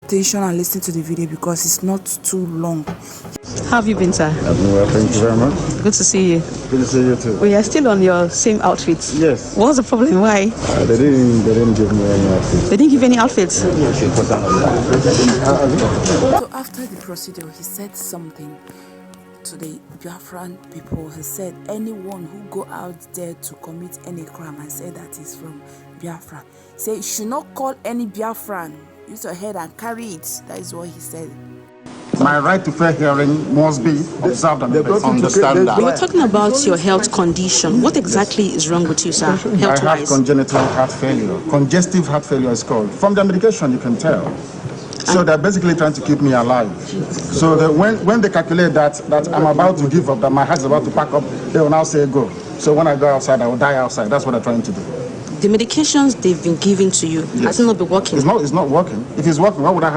attention and listen to the video because it's not too long. How have you been, sir? I've been well, thank you very much. Good to see you. Good to see you too. We are still on your same outfits. Yes. What's the problem? Why? They didn't give me any outfits. They didn't give any outfits? So after the procedure, he said something to the Biafran people. He said anyone who go out there to commit any crime and say that is from Biafra, say you should not call any Biafran. Use your head and carry it. That is what he said. My right to fair hearing must be observed and understand that. We were talking about your health condition. What exactly is wrong with you, sir, health-wise? I have congenital heart failure. Congestive heart failure is called. From the medication, you can tell. So they're basically trying to keep me alive. So that when they calculate that I'm about to give up, that my heart is about to pack up, they will now say go. So when I go outside, I will die outside. That's what they're trying to do. The medications they've been giving to you, has it not been working? It's not working. If it's working, why would I have